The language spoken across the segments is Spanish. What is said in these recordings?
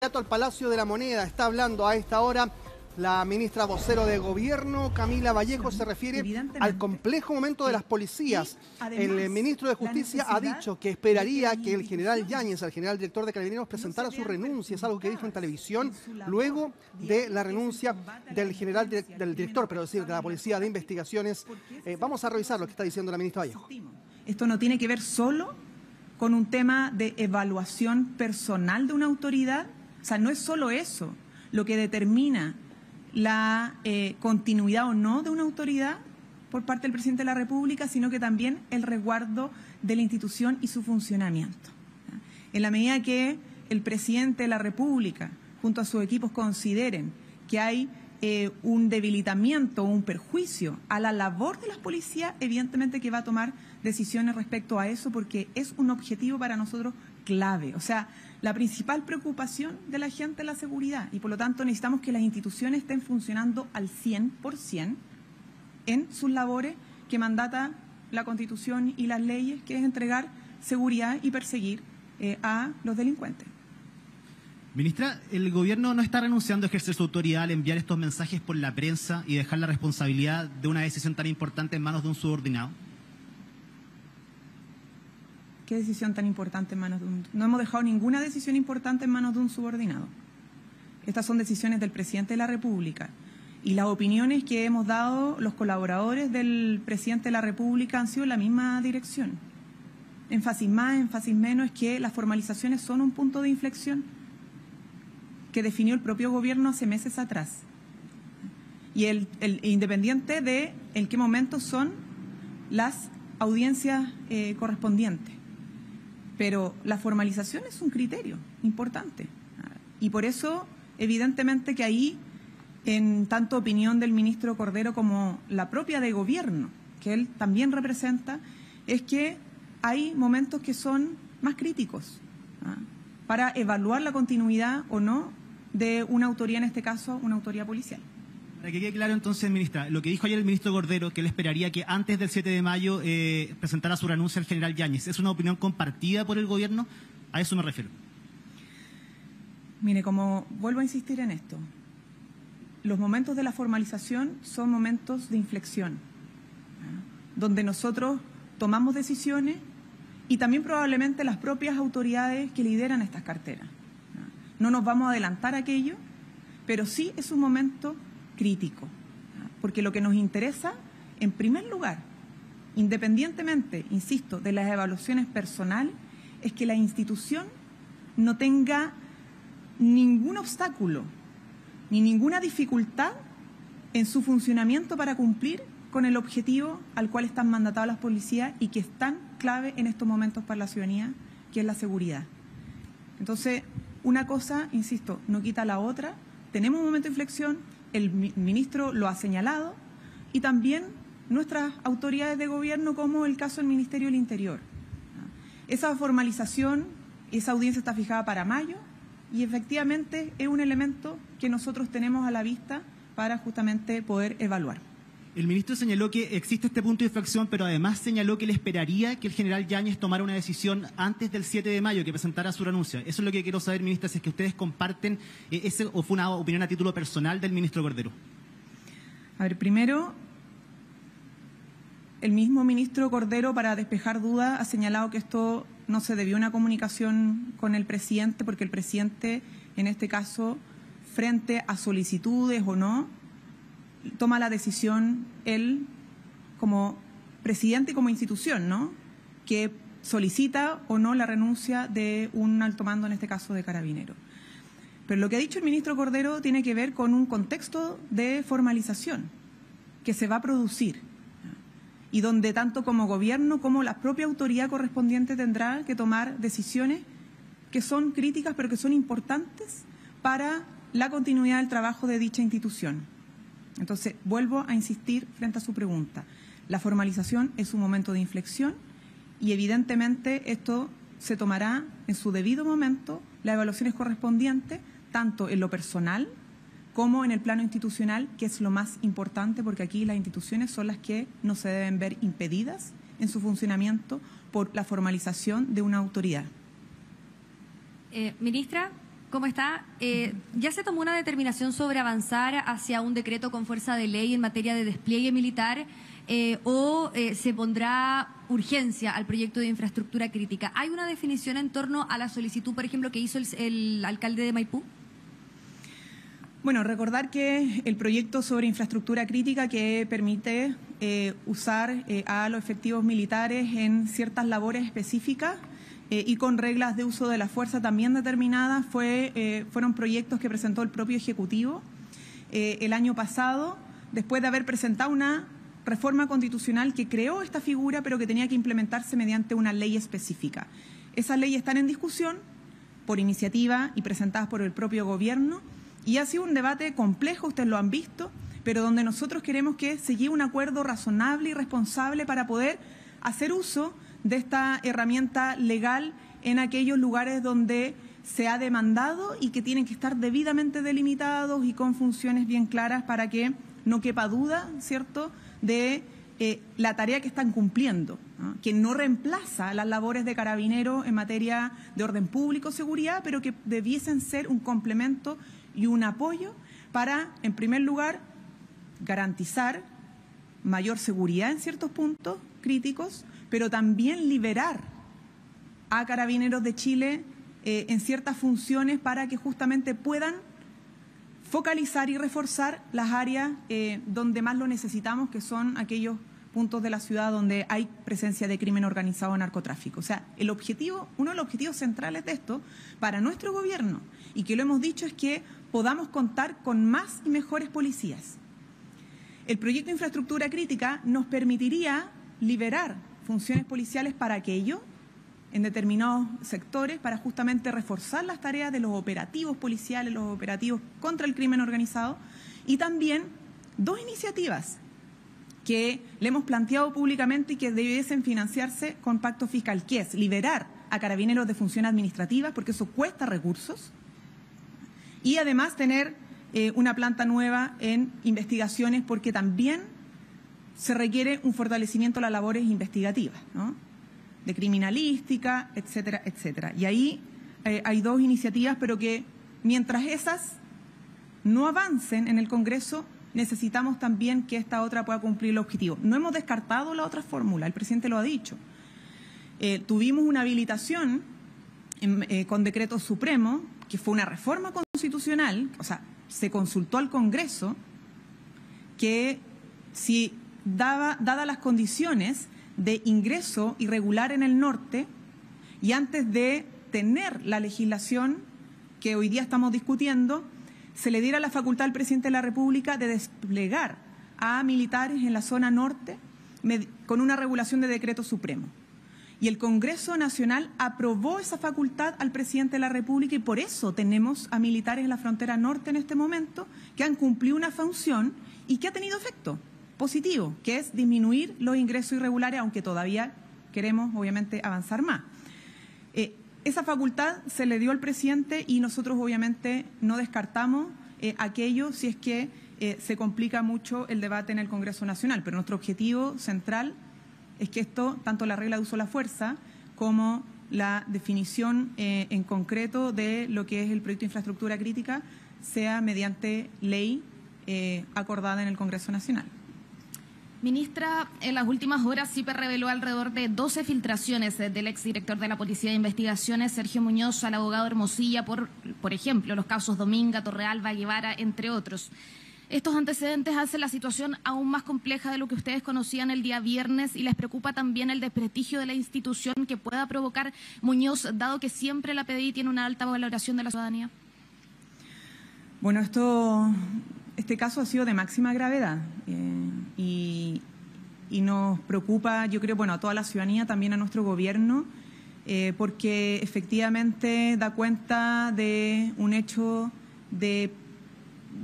Al Palacio de la Moneda está hablando a esta hora la ministra vocero de Gobierno, Camila Vallejo. Se refiere al complejo momento de las policías. El ministro de Justicia ha dicho que esperaría que el general Yáñez, el general director de Carabineros, presentara su renuncia. Es algo que dijo en televisión luego de la renuncia del general, del director, pero decir, de la Policía de Investigaciones. Vamos a revisar lo que está diciendo la ministra Vallejo. Esto no tiene que ver solo con un tema de evaluación personal de una autoridad. O sea, no es solo eso lo que determina la continuidad o no de una autoridad por parte del presidente de la República, sino que también el resguardo de la institución y su funcionamiento. En la medida que el presidente de la República, junto a sus equipos, consideren que hay un debilitamiento o un perjuicio a la labor de las policías, evidentemente que va a tomar decisiones respecto a eso, porque es un objetivo para nosotros clave. O sea, la principal preocupación de la gente es la seguridad y por lo tanto necesitamos que las instituciones estén funcionando al 100% en sus labores que mandata la Constitución y las leyes, que es entregar seguridad y perseguir a los delincuentes. Ministra, el gobierno no está renunciando a ejercer su autoridad al enviar estos mensajes por la prensa y dejar la responsabilidad de una decisión tan importante en manos de un subordinado. ¿Qué decisión tan importante en manos de un...? No hemos dejado ninguna decisión importante en manos de un subordinado. Estas son decisiones del presidente de la República. Y las opiniones que hemos dado los colaboradores del presidente de la República han sido en la misma dirección. Énfasis más, énfasis menos, es que las formalizaciones son un punto de inflexión que definió el propio gobierno hace meses atrás. Y el independiente de en qué momento son las audiencias correspondientes. Pero la formalización es un criterio importante. Y por eso, evidentemente que ahí, en tanto opinión del ministro Cordero como la propia de gobierno, que él también representa, es que hay momentos que son más críticos para evaluar la continuidad o no de una autoridad, en este caso, una autoridad policial. Para que quede claro entonces, ministra, lo que dijo ayer el ministro Cordero, que él esperaría que antes del 7 de mayo presentara su renuncia el general Yáñez, ¿es una opinión compartida por el gobierno? A eso me refiero. Mire, como vuelvo a insistir en esto, los momentos de la formalización son momentos de inflexión, donde nosotros tomamos decisiones y también probablemente las propias autoridades que lideran estas carteras. No nos vamos a adelantar a aquello, pero sí es un momento crítico, porque lo que nos interesa, en primer lugar, independientemente, insisto, de las evaluaciones personales, es que la institución no tenga ningún obstáculo ni ninguna dificultad en su funcionamiento para cumplir con el objetivo al cual están mandatadas las policías y que es tan clave en estos momentos para la ciudadanía, que es la seguridad. Entonces, una cosa, insisto, no quita la otra. Tenemos un momento de inflexión, el ministro lo ha señalado, y también nuestras autoridades de gobierno, como el caso del Ministerio del Interior. Esa formalización, esa audiencia está fijada para mayo, y efectivamente es un elemento que nosotros tenemos a la vista para justamente poder evaluar. El ministro señaló que existe este punto de inflexión, pero además señaló que él esperaría que el general Yáñez tomara una decisión antes del 7 de mayo, que presentara su renuncia. Eso es lo que quiero saber, ministra, si es que ustedes comparten ese o fue una opinión a título personal del ministro Cordero. A ver, primero, el mismo ministro Cordero, para despejar dudas, ha señalado que esto no se debió a una comunicación con el presidente, porque el presidente, en este caso, frente a solicitudes o no, toma la decisión él como presidente y como institución, ¿no?, que solicita o no la renuncia de un alto mando, en este caso de Carabineros. Pero lo que ha dicho el ministro Cordero tiene que ver con un contexto de formalización que se va a producir y donde tanto como gobierno como la propia autoridad correspondiente tendrá que tomar decisiones que son críticas pero que son importantes para la continuidad del trabajo de dicha institución. Entonces, vuelvo a insistir frente a su pregunta. La formalización es un momento de inflexión y evidentemente esto se tomará en su debido momento, las evaluaciones correspondientes, tanto en lo personal como en el plano institucional, que es lo más importante, porque aquí las instituciones son las que no se deben ver impedidas en su funcionamiento por la formalización de una autoridad. Ministra, ¿Cómo está? ¿Ya se tomó una determinación sobre avanzar hacia un decreto con fuerza de ley en materia de despliegue militar o se pondrá urgencia al proyecto de infraestructura crítica? ¿Hay una definición en torno a la solicitud, por ejemplo, que hizo el alcalde de Maipú? Bueno, recordar que el proyecto sobre infraestructura crítica que permite usar a los efectivos militares en ciertas labores específicas y con reglas de uso de la fuerza también determinadas fueron proyectos que presentó el propio Ejecutivo el año pasado, después de haber presentado una reforma constitucional que creó esta figura, pero que tenía que implementarse mediante una ley específica. Esas leyes están en discusión por iniciativa y presentadas por el propio Gobierno, y ha sido un debate complejo, ustedes lo han visto, pero donde nosotros queremos que se llegue a un acuerdo razonable y responsable para poder hacer uso de esta herramienta legal en aquellos lugares donde se ha demandado y que tienen que estar debidamente delimitados y con funciones bien claras para que no quepa duda, ¿cierto?, de la tarea que están cumpliendo, ¿no?, que no reemplaza las labores de carabineros en materia de orden público, seguridad, pero que debiesen ser un complemento y un apoyo para, en primer lugar, garantizar mayor seguridad en ciertos puntos críticos, pero también liberar a Carabineros de Chile en ciertas funciones para que justamente puedan focalizar y reforzar las áreas donde más lo necesitamos, que son aquellos puntos de la ciudad donde hay presencia de crimen organizado o narcotráfico. O sea, el objetivo, uno de los objetivos centrales de esto para nuestro gobierno, y que lo hemos dicho, es que podamos contar con más y mejores policías. El proyecto de infraestructura crítica nos permitiría liberar funciones policiales para aquello en determinados sectores, para justamente reforzar las tareas de los operativos policiales, los operativos contra el crimen organizado, y también dos iniciativas que le hemos planteado públicamente y que debiesen financiarse con pacto fiscal, que es liberar a Carabineros de funciones administrativas, porque eso cuesta recursos, y además tener una planta nueva en investigaciones, porque también se requiere un fortalecimiento de las labores investigativas, ¿no?, de criminalística, etcétera, etcétera. Y ahí hay dos iniciativas, pero que mientras esas no avancen en el Congreso, necesitamos también que esta otra pueda cumplir el objetivo. No hemos descartado la otra fórmula, el presidente lo ha dicho. Tuvimos una habilitación con decreto supremo, que fue una reforma constitucional, o sea, se consultó al Congreso, que si dadas las condiciones de ingreso irregular en el norte, y antes de tener la legislación que hoy día estamos discutiendo, se le diera la facultad al presidente de la República de desplegar a militares en la zona norte con una regulación de decreto supremo. Y el Congreso Nacional aprobó esa facultad al presidente de la República, y por eso tenemos a militares en la frontera norte en este momento que han cumplido una función y que ha tenido efecto positivo, que es disminuir los ingresos irregulares, aunque todavía queremos, obviamente, avanzar más. Esa facultad se le dio al presidente y nosotros, obviamente, no descartamos aquello si es que se complica mucho el debate en el Congreso Nacional. Pero nuestro objetivo central es que esto, tanto la regla de uso de la fuerza como la definición en concreto de lo que es el proyecto de infraestructura crítica, sea mediante ley acordada en el Congreso Nacional. Ministra, en las últimas horas CIPE reveló alrededor de 12 filtraciones del exdirector de la Policía de Investigaciones, Sergio Muñoz, al abogado Hermosilla, por ejemplo, los casos Dominga, Torrealba, Guevara, entre otros. Estos antecedentes hacen la situación aún más compleja de lo que ustedes conocían el día viernes, y les preocupa también el desprestigio de la institución que pueda provocar Muñoz, dado que siempre la PDI tiene una alta valoración de la ciudadanía. Bueno, este caso ha sido de máxima gravedad y nos preocupa, yo creo, bueno, a toda la ciudadanía, también a nuestro gobierno, porque efectivamente da cuenta de un hecho de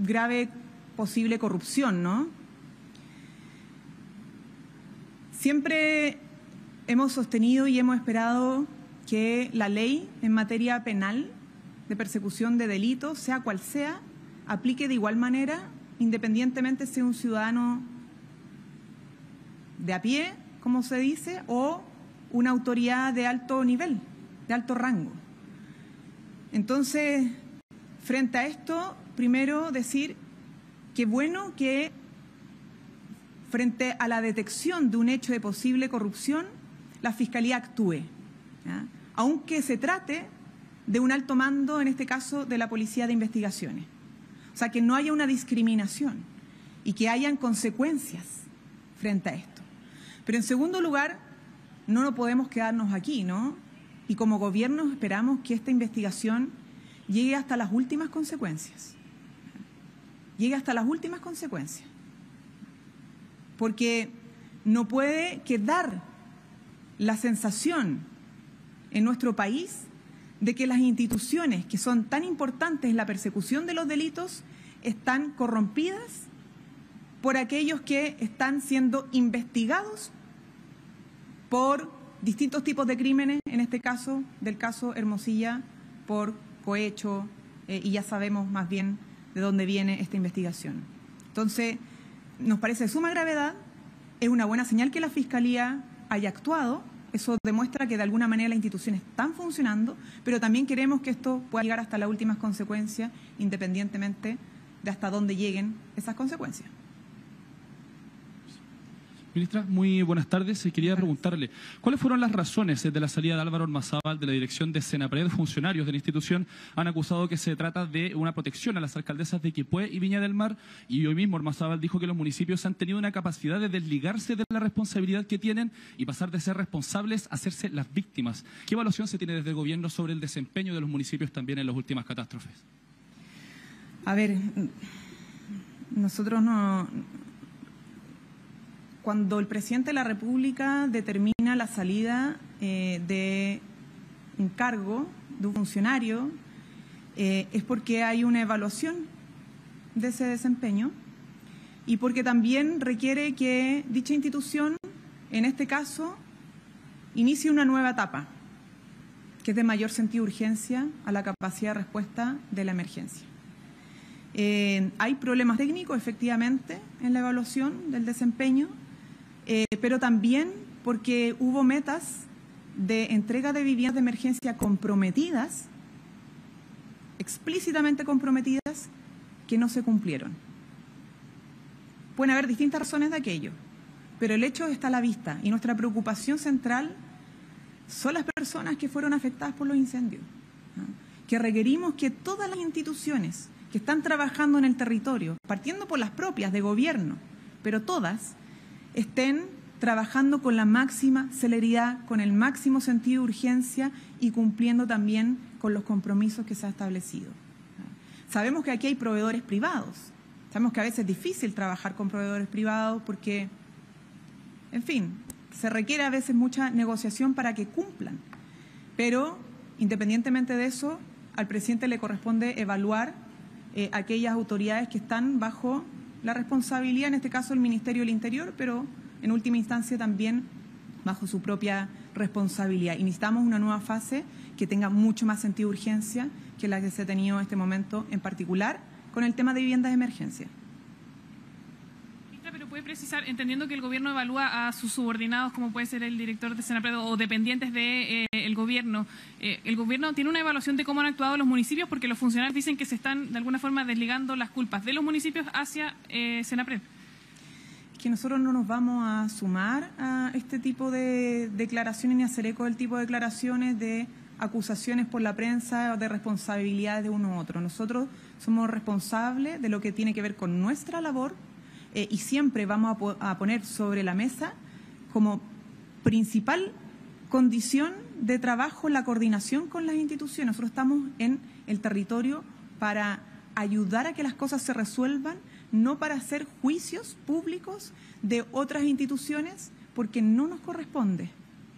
grave posible corrupción, ¿no? Siempre hemos sostenido y hemos esperado que la ley en materia penal de persecución de delitos, sea cual sea, aplique de igual manera, independientemente sea un ciudadano de a pie, como se dice, o una autoridad de alto nivel, de alto rango. Entonces, frente a esto, primero decir que bueno que frente a la detección de un hecho de posible corrupción, la Fiscalía actúe, ¿ya? Aunque se trate de un alto mando, en este caso de la Policía de Investigaciones. O sea, que no haya una discriminación y que hayan consecuencias frente a esto. Pero en segundo lugar, no podemos quedarnos aquí, ¿no? Y como gobierno esperamos que esta investigación llegue hasta las últimas consecuencias. Llegue hasta las últimas consecuencias. Porque no puede quedar la sensación en nuestro país de que las instituciones que son tan importantes en la persecución de los delitos están corrompidas por aquellos que están siendo investigados por distintos tipos de crímenes, en este caso, del caso Hermosilla, por cohecho, y ya sabemos más bien de dónde viene esta investigación. Entonces, nos parece de suma gravedad, es una buena señal que la Fiscalía haya actuado, eso demuestra que de alguna manera las instituciones están funcionando, pero también queremos que esto pueda llegar hasta las últimas consecuencias, independientemente de hasta dónde lleguen esas consecuencias. Ministra, muy buenas tardes. Quería preguntarle, ¿cuáles fueron las razones de la salida de Álvaro Ormazábal de la dirección de Senapred? Funcionarios de la institución han acusado que se trata de una protección a las alcaldesas de Quilpué y Viña del Mar, y hoy mismo Ormazábal dijo que los municipios han tenido una capacidad de desligarse de la responsabilidad que tienen y pasar de ser responsables a hacerse las víctimas. ¿Qué evaluación se tiene desde el gobierno sobre el desempeño de los municipios también en las últimas catástrofes? A ver, nosotros no... Cuando el presidente de la República determina la salida de un cargo, de un funcionario, es porque hay una evaluación de ese desempeño y porque también requiere que dicha institución, en este caso, inicie una nueva etapa, que es de mayor sentido de urgencia a la capacidad de respuesta de la emergencia. Hay problemas técnicos, efectivamente, en la evaluación del desempeño, pero también porque hubo metas de entrega de viviendas de emergencia comprometidas, explícitamente comprometidas, que no se cumplieron. Pueden haber distintas razones de aquello, pero el hecho está a la vista y nuestra preocupación central son las personas que fueron afectadas por los incendios, ¿no? Que requerimos que todas las instituciones que están trabajando en el territorio, partiendo por las propias de gobierno, pero todas, estén trabajando con la máxima celeridad, con el máximo sentido de urgencia y cumpliendo también con los compromisos que se ha establecido. Sabemos que aquí hay proveedores privados, sabemos que a veces es difícil trabajar con proveedores privados porque, en fin, se requiere a veces mucha negociación para que cumplan, pero independientemente de eso, al presidente le corresponde evaluar aquellas autoridades que están bajo la responsabilidad, en este caso el Ministerio del Interior, pero en última instancia también bajo su propia responsabilidad. Y necesitamos una nueva fase que tenga mucho más sentido de urgencia que la que se ha tenido en este momento, en particular con el tema de viviendas de emergencia. Pero puede precisar, entendiendo que el gobierno evalúa a sus subordinados, como puede ser el director de Senapred o dependientes del gobierno, ¿el gobierno tiene una evaluación de cómo han actuado los municipios? Porque los funcionarios dicen que se están de alguna forma desligando las culpas de los municipios hacia Senapred. Que nosotros no nos vamos a sumar a este tipo de declaraciones ni a hacer eco del tipo de declaraciones de acusaciones por la prensa o de responsabilidades de uno u otro. Nosotros somos responsables de lo que tiene que ver con nuestra labor y siempre vamos a poner sobre la mesa como principal condición de trabajo la coordinación con las instituciones. Nosotros estamos en el territorio para ayudar a que las cosas se resuelvan, no para hacer juicios públicos de otras instituciones, porque no nos corresponde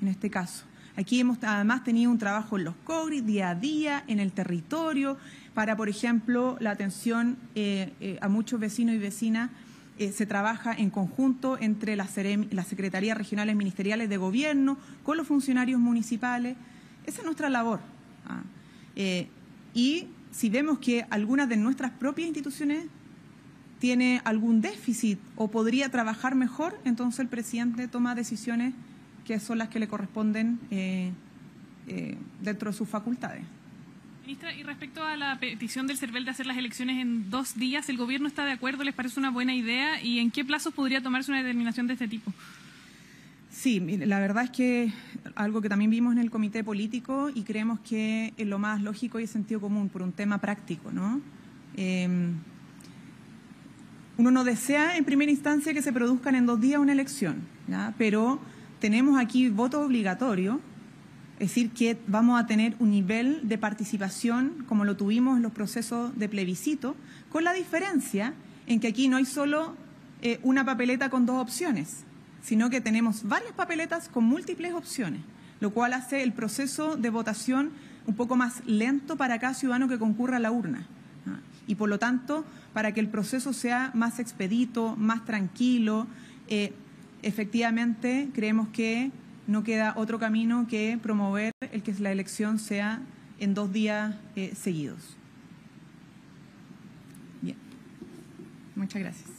en este caso. Aquí hemos además tenido un trabajo en los COGRI, día a día, en el territorio, para, por ejemplo, la atención a muchos vecinos y vecinas. Se trabaja en conjunto entre las secretarías regionales ministeriales de gobierno, con los funcionarios municipales. Esa es nuestra labor. Y si vemos que algunas de nuestras propias instituciones tiene algún déficit o podría trabajar mejor, entonces el presidente toma decisiones que son las que le corresponden dentro de sus facultades. Ministra, y respecto a la petición del CERVEL de hacer las elecciones en 2 días, ¿el gobierno está de acuerdo? ¿Les parece una buena idea? ¿Y en qué plazos podría tomarse una determinación de este tipo? Sí, la verdad es que algo que también vimos en el comité político y creemos que es lo más lógico y de sentido común por un tema práctico, ¿no? Uno no desea en primera instancia que se produzcan en 2 días una elección, ¿ya? Pero tenemos aquí voto obligatorio, es decir, que vamos a tener un nivel de participación como lo tuvimos en los procesos de plebiscito, con la diferencia en que aquí no hay solo una papeleta con 2 opciones, sino que tenemos varias papeletas con múltiples opciones, lo cual hace el proceso de votación un poco más lento para cada ciudadano que concurra a la urna. Y por lo tanto, para que el proceso sea más expedito, más tranquilo, efectivamente creemos que no queda otro camino que promover el que la elección sea en 2 días seguidos. Bien, muchas gracias.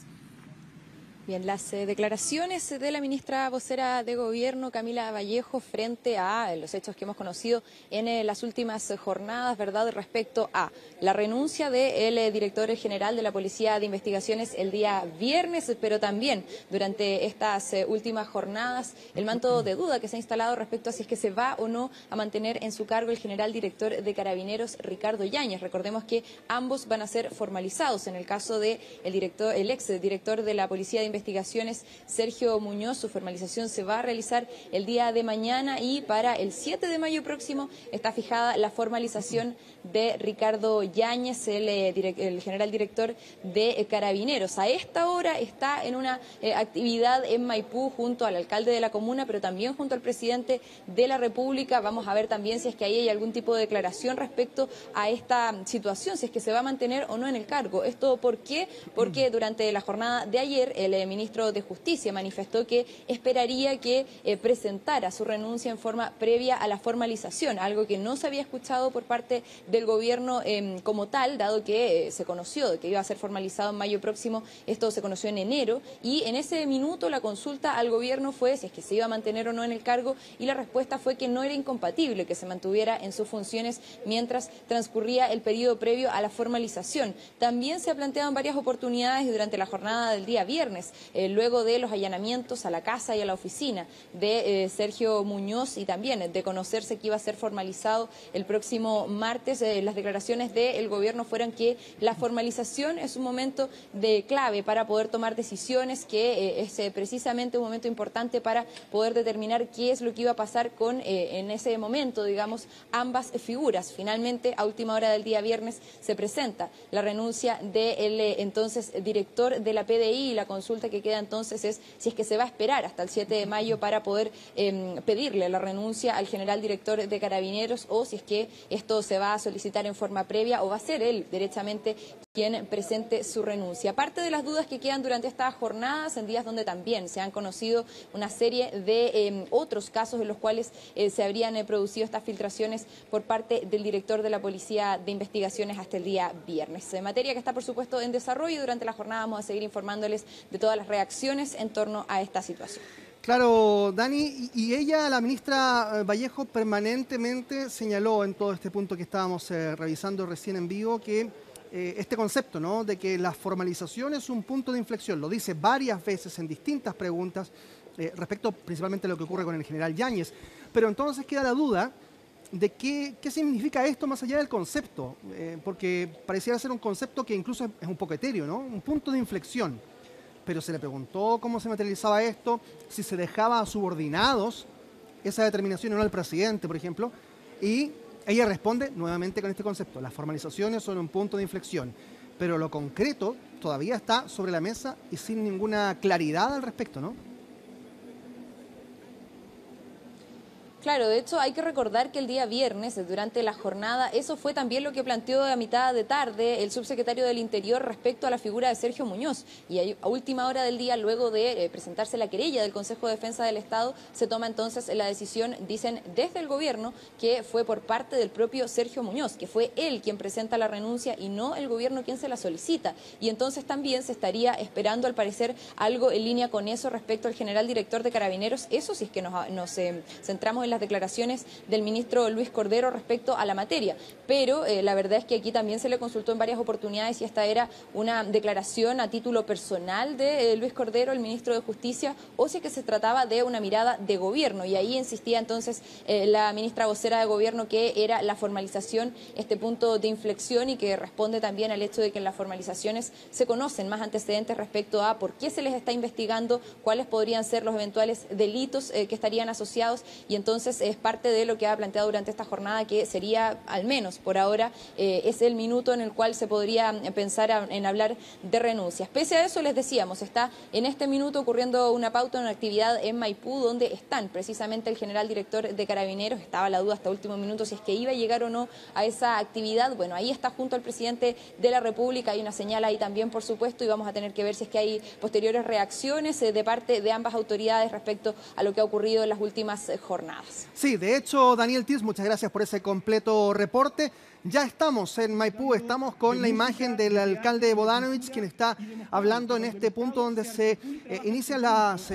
Bien, las declaraciones de la ministra vocera de Gobierno, Camila Vallejo, frente a los hechos que hemos conocido en las últimas jornadas, ¿verdad?, respecto a la renuncia del director general de la Policía de Investigaciones el día viernes, pero también durante estas últimas jornadas el manto de duda que se ha instalado respecto a si es que se va o no a mantener en su cargo el general director de Carabineros, Ricardo Yáñez. Recordemos que ambos van a ser formalizados. En el caso de el ex director de la Policía de Investigaciones, Sergio Muñoz, su formalización se va a realizar el día de mañana, y para el 7 de mayo próximo está fijada la formalización de Ricardo Yáñez, el general director de Carabineros. A esta hora está en una actividad en Maipú junto al alcalde de la comuna, pero también junto al presidente de la República. Vamos a ver también si es que ahí hay algún tipo de declaración respecto a esta situación, si es que se va a mantener o no en el cargo. ¿Esto por qué? Porque durante la jornada de ayer el ministro de Justicia manifestó que esperaría que presentara su renuncia en forma previa a la formalización, algo que no se había escuchado por parte del gobierno como tal, dado que se conoció de que iba a ser formalizado en mayo próximo. Esto se conoció en enero, y en ese minuto la consulta al gobierno fue si es que se iba a mantener o no en el cargo, y la respuesta fue que no era incompatible que se mantuviera en sus funciones mientras transcurría el periodo previo a la formalización. También se planteaban varias oportunidades durante la jornada del día viernes, luego de los allanamientos a la casa y a la oficina de Sergio Muñoz, y también de conocerse que iba a ser formalizado el próximo martes. Las declaraciones del gobierno fueron que la formalización es un momento de clave para poder tomar decisiones, que es precisamente un momento importante para poder determinar qué es lo que iba a pasar con, en ese momento, digamos, ambas figuras. Finalmente, a última hora del día viernes, se presenta la renuncia del entonces director de la PDI, y la consulta que queda entonces es si es que se va a esperar hasta el 7 de mayo para poder pedirle la renuncia al general director de Carabineros, o si es que esto se va a solicitar en forma previa, o va a ser él directamente quien presente su renuncia. Aparte de las dudas que quedan durante estas jornadas, en días donde también se han conocido una serie de otros casos en los cuales se habrían producido estas filtraciones por parte del director de la Policía de Investigaciones hasta el día viernes. Materia que está, por supuesto, en desarrollo, y durante la jornada vamos a seguir informándoles de todas las reacciones en torno a esta situación. Claro, Dani, y ella, la ministra Vallejo, permanentemente señaló en todo este punto que estábamos revisando recién en vivo, que este concepto, ¿no?, de que la formalización es un punto de inflexión, lo dice varias veces en distintas preguntas respecto principalmente a lo que ocurre con el general Yáñez. Pero entonces queda la duda de qué significa esto más allá del concepto, porque pareciera ser un concepto que incluso es un poco etéreo, ¿no?, un punto de inflexión. Pero se le preguntó cómo se materializaba esto, si se dejaba a subordinados esa determinación o no al presidente, por ejemplo, y ella responde nuevamente con este concepto: las formalizaciones son un punto de inflexión, pero lo concreto todavía está sobre la mesa y sin ninguna claridad al respecto, ¿no? Claro, de hecho hay que recordar que el día viernes, durante la jornada, eso fue también lo que planteó a mitad de tarde el subsecretario del Interior respecto a la figura de Sergio Muñoz. Y a última hora del día, luego de presentarse la querella del Consejo de Defensa del Estado, se toma entonces la decisión, dicen desde el gobierno, que fue por parte del propio Sergio Muñoz, que fue él quien presenta la renuncia y no el gobierno quien se la solicita. Y entonces también se estaría esperando, al parecer, algo en línea con eso respecto al general director de Carabineros. Eso si es que nos centramos en las las declaraciones del ministro Luis Cordero respecto a la materia. Pero la verdad es que aquí también se le consultó en varias oportunidades si esta era una declaración a título personal de Luis Cordero, el ministro de Justicia, o si que se trataba de una mirada de gobierno. Y ahí insistía entonces la ministra vocera de Gobierno que era la formalización este punto de inflexión y que responde también al hecho de que en las formalizaciones se conocen más antecedentes respecto a por qué se les está investigando, cuáles podrían ser los eventuales delitos que estarían asociados, y entonces es parte de lo que ha planteado durante esta jornada, que sería, al menos por ahora, es el minuto en el cual se podría pensar en hablar de renuncias. Pese a eso, les decíamos, está en este minuto ocurriendo una pauta, una actividad en Maipú, donde están precisamente el general director de Carabineros. Estaba la duda hasta último minuto si es que iba a llegar o no a esa actividad. Bueno, ahí está junto al presidente de la República, hay una señal ahí también, por supuesto, y vamos a tener que ver si es que hay posteriores reacciones de parte de ambas autoridades respecto a lo que ha ocurrido en las últimas jornadas. Sí, de hecho, Daniel Tis, muchas gracias por ese completo reporte. Ya estamos en Maipú, estamos con la imagen del alcalde Bodanovich, quien está hablando en este punto donde se inician las